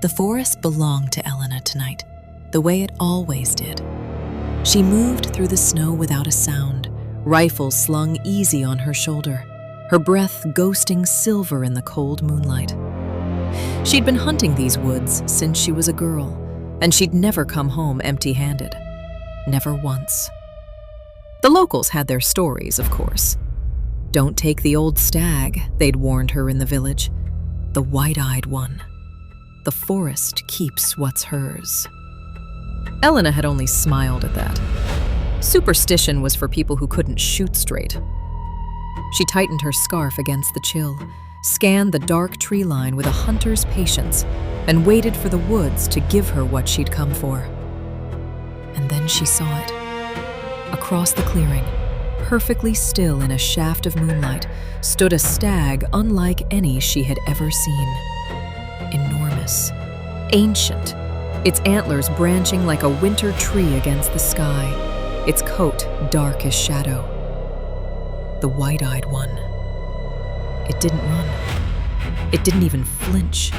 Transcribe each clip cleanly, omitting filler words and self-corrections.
The forest belonged to Elena tonight, the way it always did. She moved through the snow without a sound, rifle slung easy on her shoulder, her breath ghosting silver in the cold moonlight. She'd been hunting these woods since she was a girl, and she'd never come home empty-handed. Never once. The locals had their stories, of course. Don't take the old stag, they'd warned her in the village. The white-eyed one. The forest keeps what's hers. Elena had only smiled at that. Superstition was for people who couldn't shoot straight. She tightened her scarf against the chill, scanned the dark tree line with a hunter's patience, and waited for the woods to give her what she'd come for. And then she saw it. Across the clearing, perfectly still in a shaft of moonlight, stood a stag unlike any she had ever seen. Enormous, ancient, its antlers branching like a winter tree against the sky, its coat dark as shadow. The white-eyed one. It didn't run. It didn't even flinch.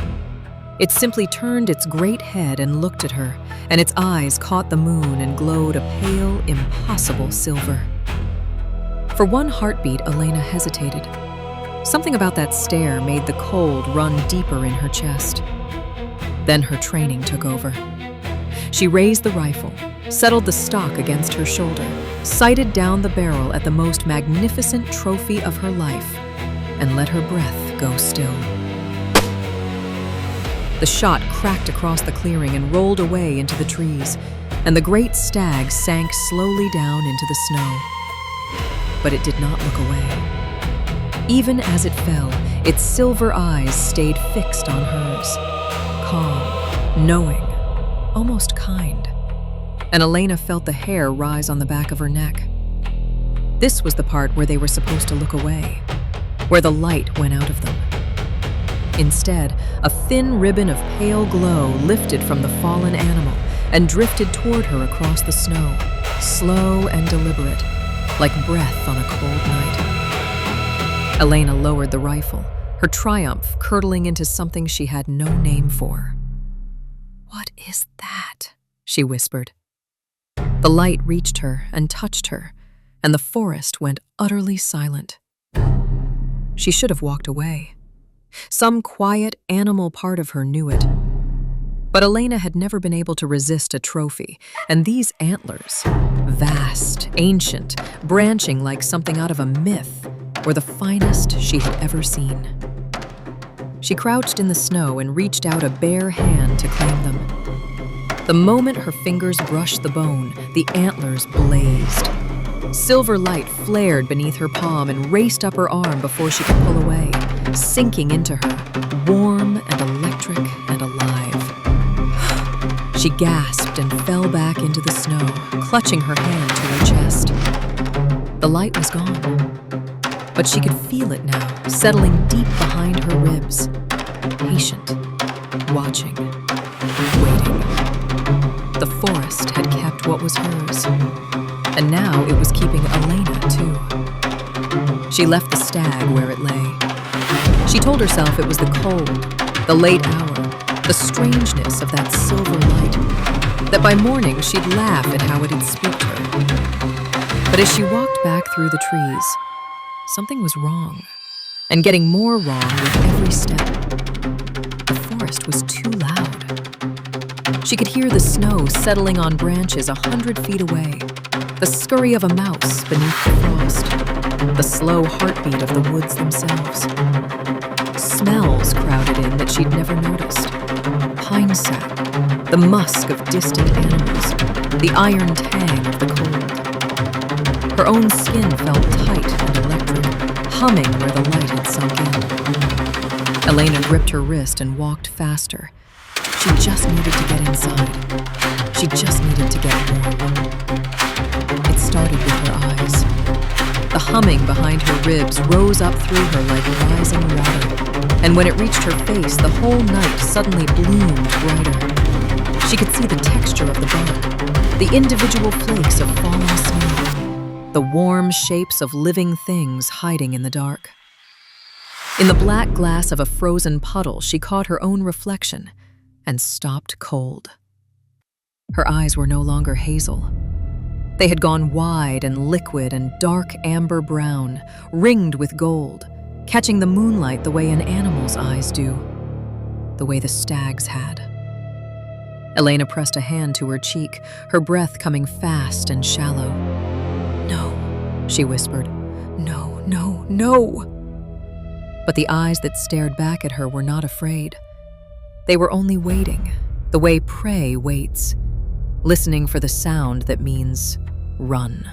It simply turned its great head and looked at her, and its eyes caught the moon and glowed a pale, impossible silver. For one heartbeat, Elena hesitated. Something about that stare made the cold run deeper in her chest. Then her training took over. She raised the rifle, settled the stock against her shoulder, sighted down the barrel at the most magnificent trophy of her life, and let her breath go still. The shot cracked across the clearing and rolled away into the trees, and the great stag sank slowly down into the snow. But it did not look away. Even as it fell, its silver eyes stayed fixed on hers, calm, knowing, almost kind. And Elena felt the hair rise on the back of her neck. This was the part where they were supposed to look away, where the light went out of them. Instead, a thin ribbon of pale glow lifted from the fallen animal and drifted toward her across the snow, slow and deliberate, like breath on a cold night. Elena lowered the rifle, her triumph curdling into something she had no name for. "What is that?" she whispered. The light reached her and touched her, and the forest went utterly silent. She should have walked away. Some quiet animal part of her knew it. But Elena had never been able to resist a trophy, and these antlers, vast, ancient, branching like something out of a myth, were the finest she had ever seen. She crouched in the snow and reached out a bare hand to claim them. The moment her fingers brushed the bone, the antlers blazed. Silver light flared beneath her palm and raced up her arm before she could pull away, sinking into her, warm and electric and alive. She gasped and fell back into the snow, clutching her hand to her chest. The light was gone, but she could feel it now, settling deep behind her ribs. Patient, watching, waiting. The forest had kept what was hers, and now it was keeping Elena too. She left the stag where it lay. She told herself it was the cold, the late hour, the strangeness of that silver light, that by morning she'd laugh at how it had spooked her. But as she walked back through the trees, something was wrong, and getting more wrong with every step. The forest was too loud. She could hear the snow settling on branches 100 feet away, the scurry of a mouse beneath the frost, the slow heartbeat of the woods themselves. Smells crowded in that she'd never noticed. Pine sap, the musk of distant animals, the iron tang of the cold. Her own skin felt tight and electric, humming where the light had sunk in. Elena gripped her wrist and walked faster. She just needed to get inside. She just needed to get warm. It started with her eyes. The humming behind her ribs rose up through her like rising water, and when it reached her face, the whole night suddenly bloomed brighter. She could see the texture of the bark, the individual flakes of falling snow, the warm shapes of living things hiding in the dark. In the black glass of a frozen puddle, she caught her own reflection, and stopped cold. Her eyes were no longer hazel. They had gone wide and liquid and dark amber brown, ringed with gold, catching the moonlight the way an animal's eyes do, the way the stag's had. Elena pressed a hand to her cheek, her breath coming fast and shallow. "No," she whispered. "No, no, no." But the eyes that stared back at her were not afraid. They were only waiting, the way prey waits, listening for the sound that means run.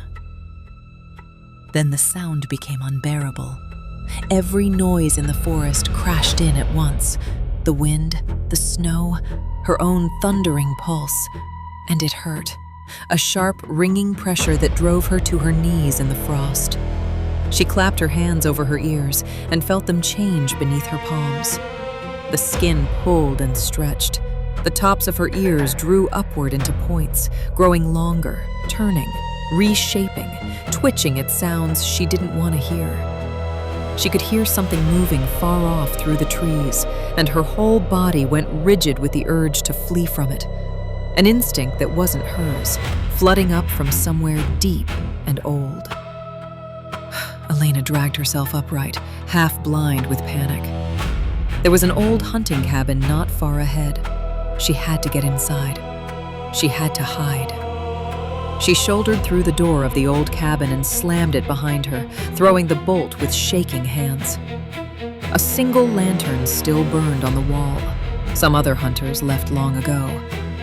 Then the sound became unbearable. Every noise in the forest crashed in at once. The wind, the snow, her own thundering pulse. And it hurt. A sharp, ringing pressure that drove her to her knees in the frost. She clapped her hands over her ears and felt them change beneath her palms. The skin pulled and stretched. The tops of her ears drew upward into points, growing longer, turning, reshaping, twitching at sounds she didn't want to hear. She could hear something moving far off through the trees, and her whole body went rigid with the urge to flee from it. An instinct that wasn't hers, flooding up from somewhere deep and old. Elena dragged herself upright, half blind with panic. There was an old hunting cabin not far ahead. She had to get inside. She had to hide. She shouldered through the door of the old cabin and slammed it behind her, throwing the bolt with shaking hands. A single lantern still burned on the wall. Some other hunters left long ago,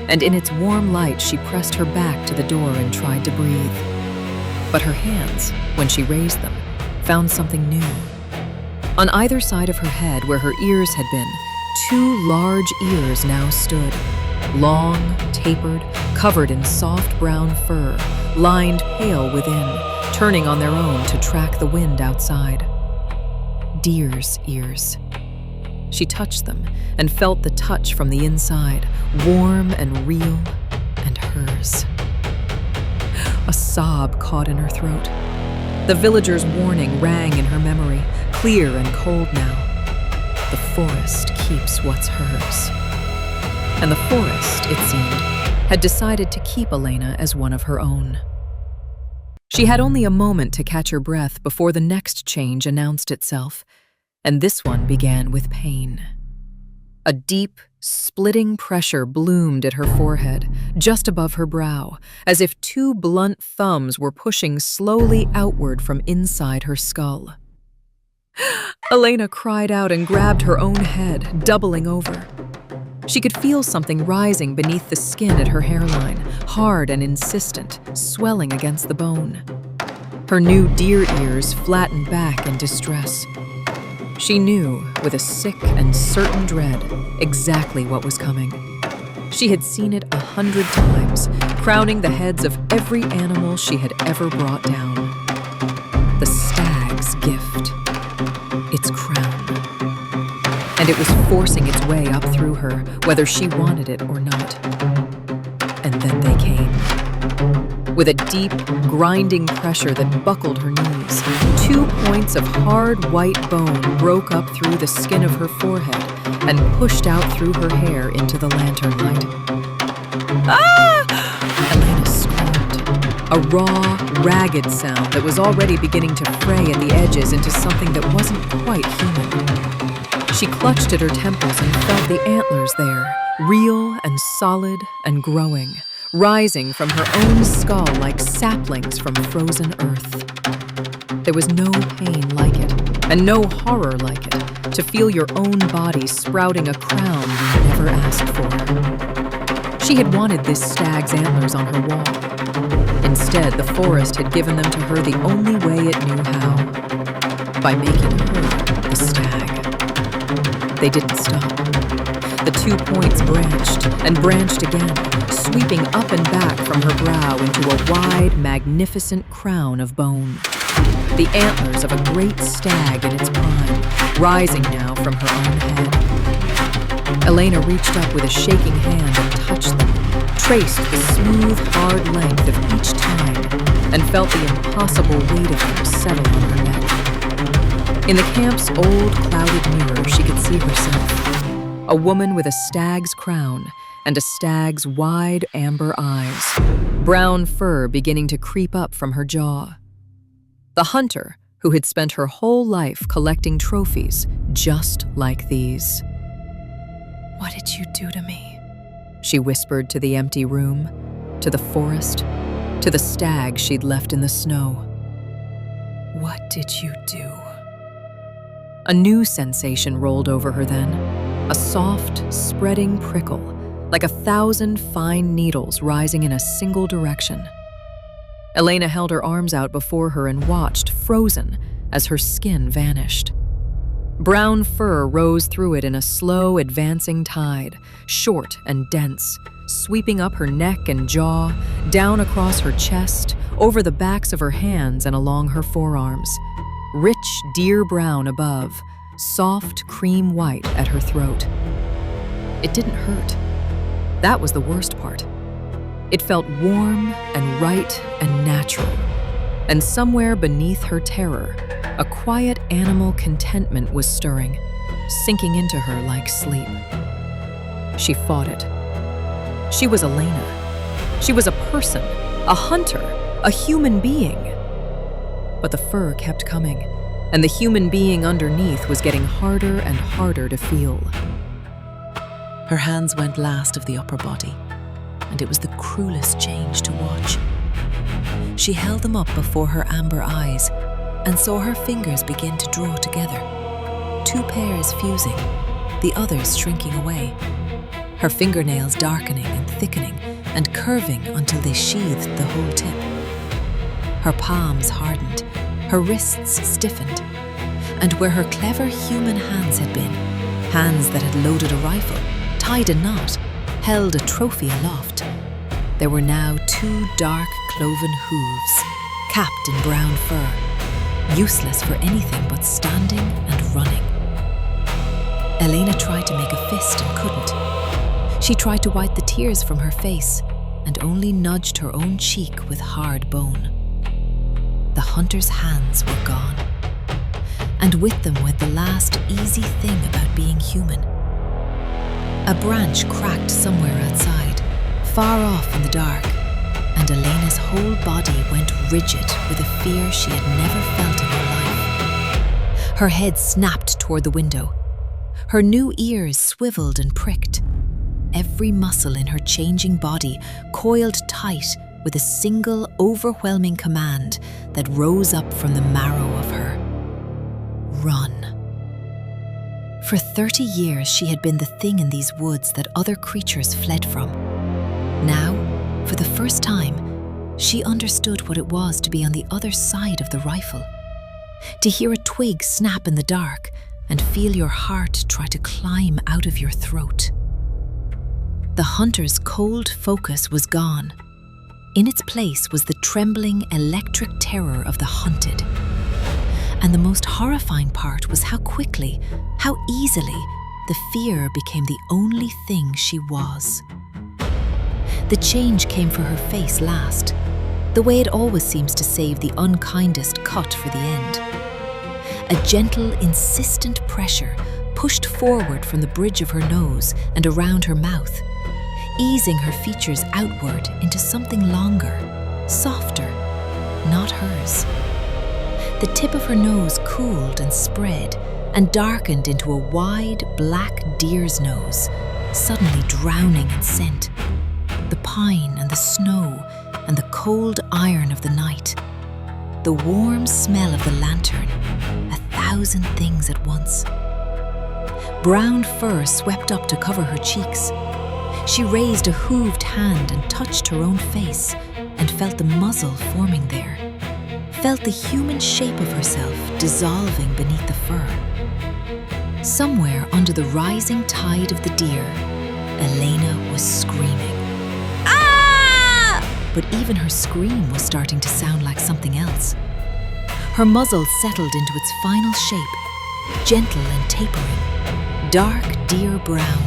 and in its warm light she pressed her back to the door and tried to breathe. But her hands, when she raised them, found something new. On either side of her head, where her ears had been, 2 large ears now stood, long, tapered, covered in soft brown fur, lined pale within, turning on their own to track the wind outside. Deer's ears. She touched them and felt the touch from the inside, warm and real, and hers. A sob caught in her throat. The villager's warning rang in her memory, clear and cold now. The forest keeps what's hers. And the forest, it seemed, had decided to keep Elena as one of her own. She had only a moment to catch her breath before the next change announced itself, and this one began with pain. A deep, splitting pressure bloomed at her forehead, just above her brow, as if 2 blunt thumbs were pushing slowly outward from inside her skull. Elena cried out and grabbed her own head, doubling over. She could feel something rising beneath the skin at her hairline, hard and insistent, swelling against the bone. Her new deer ears flattened back in distress. She knew, with a sick and certain dread, exactly what was coming. She had seen it 100 times, crowning the heads of every animal she had ever brought down. The stag's gift. Its crown. And it was forcing its way up through her, whether she wanted it or not. And then they came. With a deep, grinding pressure that buckled her knees, 2 points of hard white bone broke up through the skin of her forehead and pushed out through her hair into the lantern light. Ah! Elena screamed. A raw, ragged sound that was already beginning to fray at the edges into something that wasn't quite human. She clutched at her temples and felt the antlers there, real and solid and growing, rising from her own skull like saplings from frozen earth. There was no pain like it, and no horror like it, to feel your own body sprouting a crown you never asked for. She had wanted this stag's antlers on her wall. Instead, the forest had given them to her the only way it knew how, by making her the stag. They didn't stop. The 2 points branched and branched again, sweeping up and back from her brow into a wide, magnificent crown of bone. The antlers of a great stag in its prime, rising now from her own head. Elena reached up with a shaking hand and touched them, traced the smooth, hard length of each tine, and felt the impossible weight of them settle on her neck. In the camp's old, clouded mirror, she could see herself. a woman with a stag's crown and a stag's wide amber eyes, brown fur beginning to creep up from her jaw. The hunter, who had spent her whole life collecting trophies just like these. "What did you do to me?" she whispered to the empty room, to the forest, to the stag she'd left in the snow. "What did you do?" A new sensation rolled over her then, a soft, spreading prickle, like 1,000 fine needles rising in a single direction. Elena held her arms out before her and watched, frozen, as her skin vanished. Brown fur rose through it in a slow, advancing tide, short and dense, sweeping up her neck and jaw, down across her chest, over the backs of her hands and along her forearms. Rich deer brown above, soft cream white at her throat. It didn't hurt. That was the worst part. It felt warm and right and natural, and somewhere beneath her terror, a quiet animal contentment was stirring, sinking into her like sleep. She fought it. She was Elena. She was a person, a hunter, a human being. But the fur kept coming, and the human being underneath was getting harder and harder to feel. Her hands went last of the upper body, and it was the cruelest change to watch. She held them up before her amber eyes and saw her fingers begin to draw together, 2 pairs fusing, the others shrinking away, her fingernails darkening and thickening and curving until they sheathed the whole tip. Her palms hardened, her wrists stiffened, and where her clever human hands had been, hands that had loaded a rifle, tied a knot, held a trophy aloft, there were now 2 dark cloven hooves, capped in brown fur, useless for anything but standing and running. Elena tried to make a fist and couldn't. She tried to wipe the tears from her face and only nudged her own cheek with hard bone. The hunter's hands were gone, and with them went the last easy thing about being human. A branch cracked somewhere outside, far off in the dark, and Elena's whole body went rigid with a fear she had never felt in her life. Her head snapped toward the window. Her new ears swiveled and pricked. Every muscle in her changing body coiled tight with a single overwhelming command that rose up from the marrow of her. Run. For 30 years she had been the thing in these woods that other creatures fled from. Now, for the first time, she understood what it was to be on the other side of the rifle, to hear a twig snap in the dark and feel your heart try to climb out of your throat. The hunter's cold focus was gone. In its place was the trembling, electric terror of the hunted. And the most horrifying part was how quickly, how easily, the fear became the only thing she was. The change came for her face last, the way it always seems to save the unkindest cut for the end. A gentle, insistent pressure pushed forward from the bridge of her nose and around her mouth, easing her features outward into something longer, softer, not hers. The tip of her nose cooled and spread and darkened into a wide, black deer's nose, suddenly drowning in scent. The pine and the snow and the cold iron of the night. The warm smell of the lantern, 1,000 things at once. Brown fur swept up to cover her cheeks. She raised a hooved hand and touched her own face and felt the muzzle forming there. Felt the human shape of herself dissolving beneath the fur. Somewhere under the rising tide of the deer, Elena was screaming. Ah! But even her scream was starting to sound like something else. Her muzzle settled into its final shape, gentle and tapering, dark deer brown,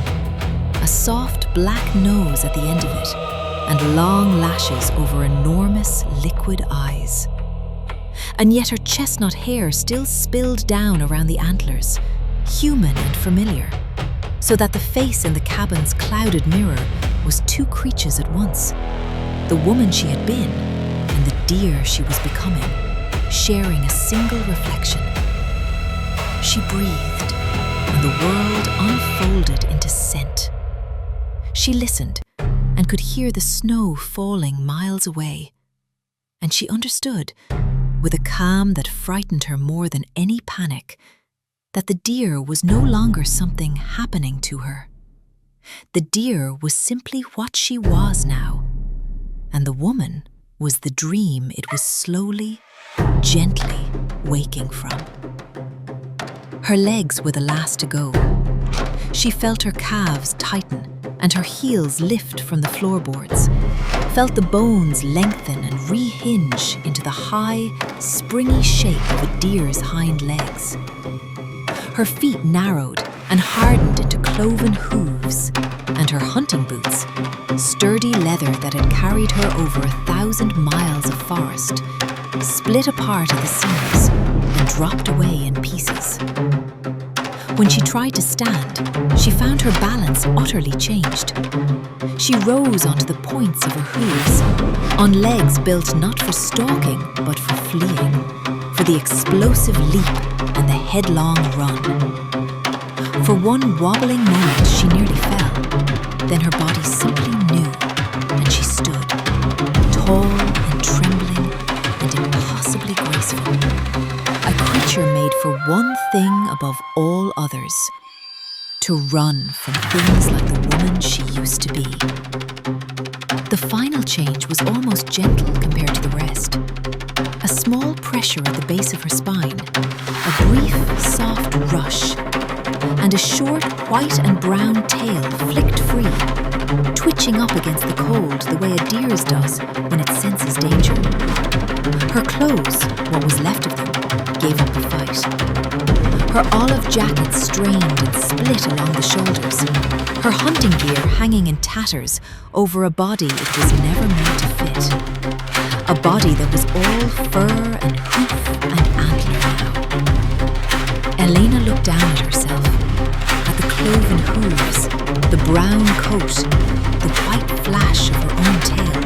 a soft black nose at the end of it, and long lashes over enormous liquid eyes. And yet her chestnut hair still spilled down around the antlers, human and familiar. so that the face in the cabin's clouded mirror was two creatures at once, the woman she had been and the deer she was becoming, sharing a single reflection. She breathed, and the world unfolded into scent. She listened and could hear the snow falling miles away, and she understood, with a calm that frightened her more than any panic, that the deer was no longer something happening to her. The deer was simply what she was now, and the woman was the dream it was slowly, gently waking from. Her legs were the last to go. She felt her calves tighten and her heels lift from the floorboards, felt the bones lengthen and rehinge into the high, springy shape of a deer's hind legs. Her feet narrowed and hardened into cloven hooves, and her hunting boots, sturdy leather that had carried her over 1,000 miles of forest, split apart at the seams and dropped away in pieces. When she tried to stand, she found her balance utterly changed. She rose onto the points of her hooves, on legs built not for stalking but for fleeing, for the explosive leap and the headlong run. For one wobbling moment she nearly fell, then her body simply knew, and she stood, tall and trembling and impossibly graceful. A creature made for one thing above all others: to run from things like the woman she used to be. The final change was almost gentle compared to the rest. A small pressure at the base of her spine, a brief, soft rush, and a short white and brown tail flicked free, twitching up against the cold the way a deer's does when it senses danger. Her clothes, what was left of them, gave up the fight. Her olive jacket strained and split along the shoulders, her hunting gear hanging in tatters over a body it was never meant to fit. A body that was all fur and hoof and antler now. Elena looked down at herself, at the cloven hooves, the brown coat, the white flash of her own tail,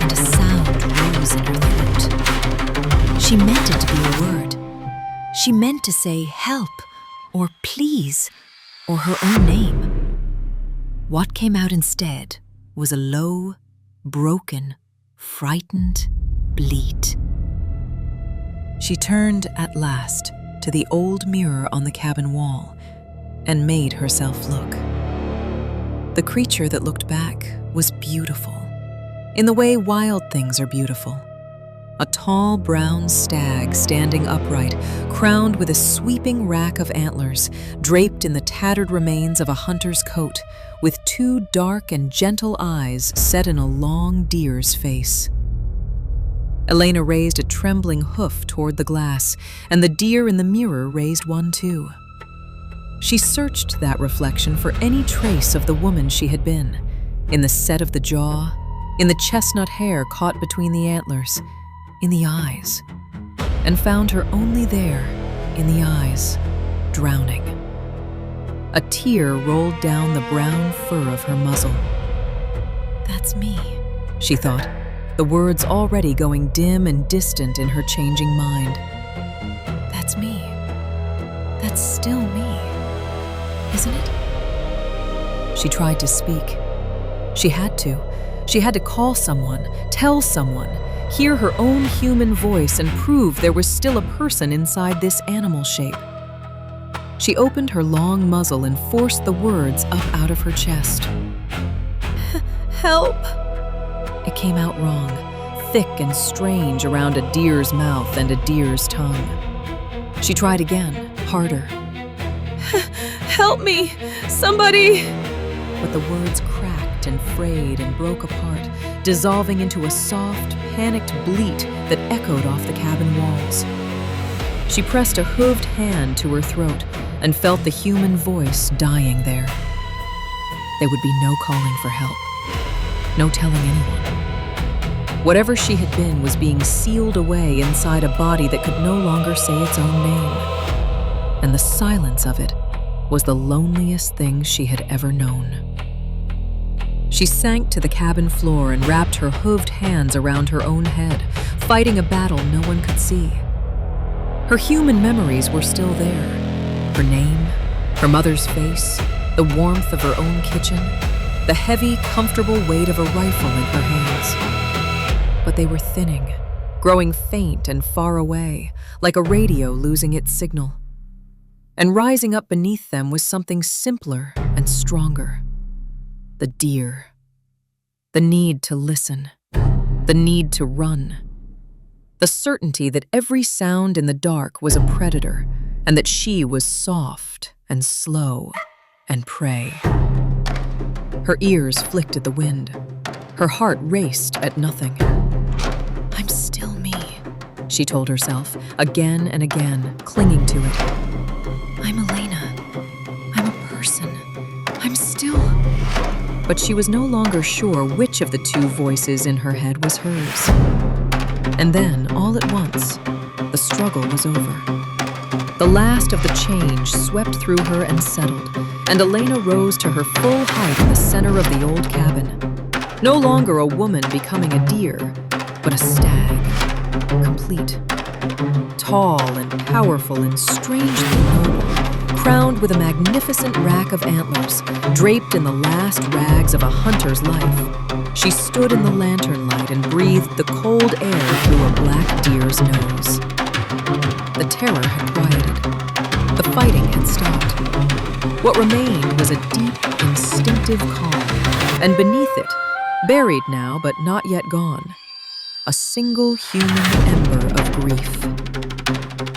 and a sound rose in her throat. She meant it to be a word. She meant to say help, or please, or her own name. What came out instead was a low, broken, frightened bleat. She turned at last to the old mirror on the cabin wall and made herself look. The creature that looked back was beautiful, in the way wild things are beautiful. A tall brown stag standing upright, crowned with a sweeping rack of antlers, draped in the tattered remains of a hunter's coat, with two dark and gentle eyes set in a long deer's face. Elena raised a trembling hoof toward the glass, and the deer in the mirror raised one too. She searched that reflection for any trace of the woman she had been, in the set of the jaw, in the chestnut hair caught between the antlers, in the eyes, and found her only there, in the eyes, drowning. A tear rolled down the brown fur of her muzzle. "That's me," she thought, the words already going dim and distant in her changing mind. "That's me. That's still me, isn't it?" She tried to speak. She had to. She had to call someone, tell someone, hear her own human voice and prove there was still a person inside this animal shape. She opened her long muzzle and forced the words up out of her chest. "Help!" It came out wrong, thick and strange around a deer's mouth and a deer's tongue. She tried again, harder. "Help me! Somebody!" But the words cracked and frayed and broke apart, dissolving into a soft, panicked bleat that echoed off the cabin walls. She pressed a hooved hand to her throat and felt the human voice dying there. There would be no calling for help, no telling anyone. Whatever she had been was being sealed away inside a body that could no longer say its own name. And the silence of it was the loneliest thing she had ever known. She sank to the cabin floor and wrapped her hooved hands around her own head, fighting a battle no one could see. Her human memories were still there. Her name, her mother's face, the warmth of her own kitchen, the heavy, comfortable weight of a rifle in her hands. But they were thinning, growing faint and far away, like a radio losing its signal. And rising up beneath them was something simpler and stronger. The deer. The need to listen. The need to run. The certainty that every sound in the dark was a predator, and that she was soft and slow and prey. Her ears flicked at the wind. Her heart raced at nothing. "I'm still me," she told herself, again and again, clinging to it. "I'm Elena. I'm a person. I'm still..." But she was no longer sure which of the two voices in her head was hers. And then, all at once, the struggle was over. The last of the change swept through her and settled, and Elena rose to her full height in the center of the old cabin. No longer a woman becoming a deer, but a stag, complete. Tall and powerful and strangely noble, crowned with a magnificent rack of antlers, draped in the last rags of a hunter's life. She stood in the lantern light and breathed the cold air through a black deer's nose. The terror had quieted. The fighting had stopped. What remained was a deep, instinctive calm, and beneath it, buried now but not yet gone, a single human ember of grief.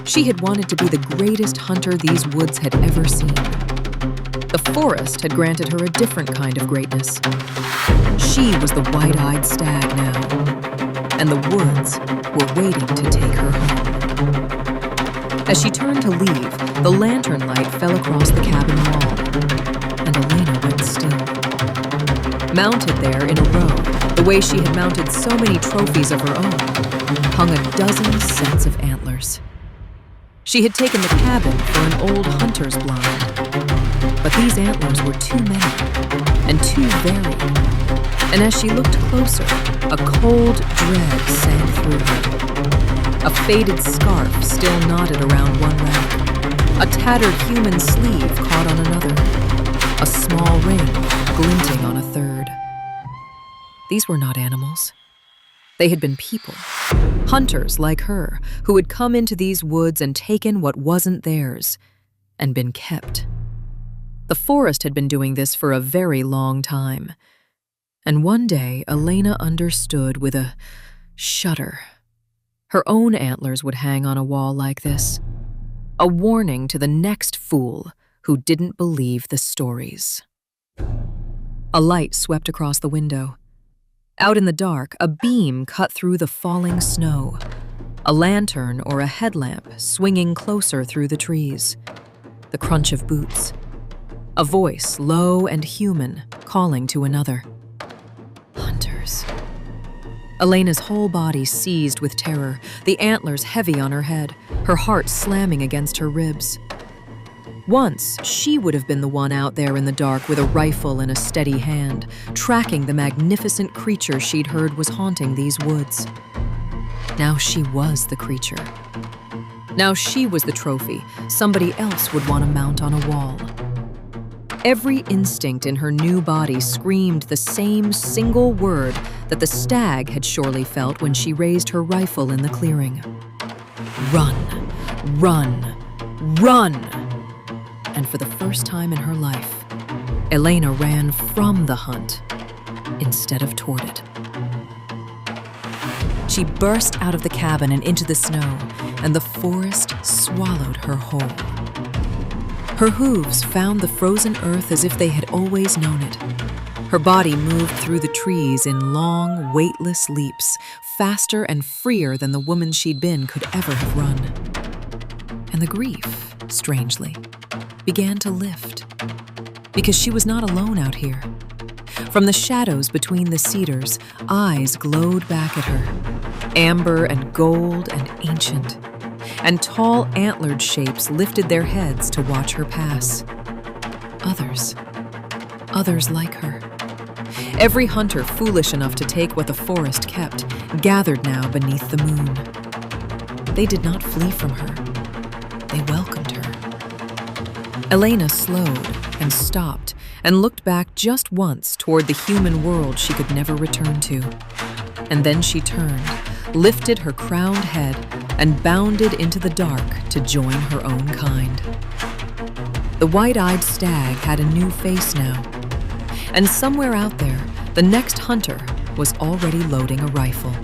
She had wanted to be the greatest hunter these woods had ever seen. The forest had granted her a different kind of greatness. She was the wide-eyed stag now, and the woods were waiting to take her home. As she turned to leave, the lantern light fell across the cabin wall, and Elena went still. Mounted there in a row, the way she had mounted so many trophies of her own, hung a dozen sets of antlers. She had taken the cabin for an old hunter's blind, but these antlers were too many and too varied. And as she looked closer, a cold dread sank through her. A faded scarf still knotted around one rack, a tattered human sleeve caught on another, a small ring glinting on a third. These were not animals. They had been people, hunters like her, who had come into these woods and taken what wasn't theirs, and been kept. The forest had been doing this for a very long time, and one day Elena understood with a shudder. Her own antlers would hang on a wall like this, a warning to the next fool who didn't believe the stories. A light swept across the window. Out in the dark, a beam cut through the falling snow, a lantern or a headlamp swinging closer through the trees, the crunch of boots, a voice low and human calling to another. Hunters. Elena's whole body seized with terror, the antlers heavy on her head, her heart slamming against her ribs. Once, she would have been the one out there in the dark with a rifle in a steady hand, tracking the magnificent creature she'd heard was haunting these woods. Now she was the creature. Now she was the trophy somebody else would want to mount on a wall. Every instinct in her new body screamed the same single word that the stag had surely felt when she raised her rifle in the clearing. Run, run, run! And for the first time in her life, Elena ran from the hunt instead of toward it. She burst out of the cabin and into the snow, and the forest swallowed her whole. Her hooves found the frozen earth as if they had always known it. Her body moved through the trees in long, weightless leaps, faster and freer than the woman she'd been could ever have run. And the grief, strangely, began to lift, because she was not alone out here. From the shadows between the cedars, eyes glowed back at her, amber and gold and ancient, and tall antlered shapes lifted their heads to watch her pass. Others like her. Every hunter foolish enough to take what the forest kept gathered now beneath the moon. They did not flee from her. They welcomed her. Elena slowed and stopped and looked back just once toward the human world she could never return to. And then she turned, lifted her crowned head, and bounded into the dark to join her own kind. The white-eyed stag had a new face now, and somewhere out there, the next hunter was already loading a rifle.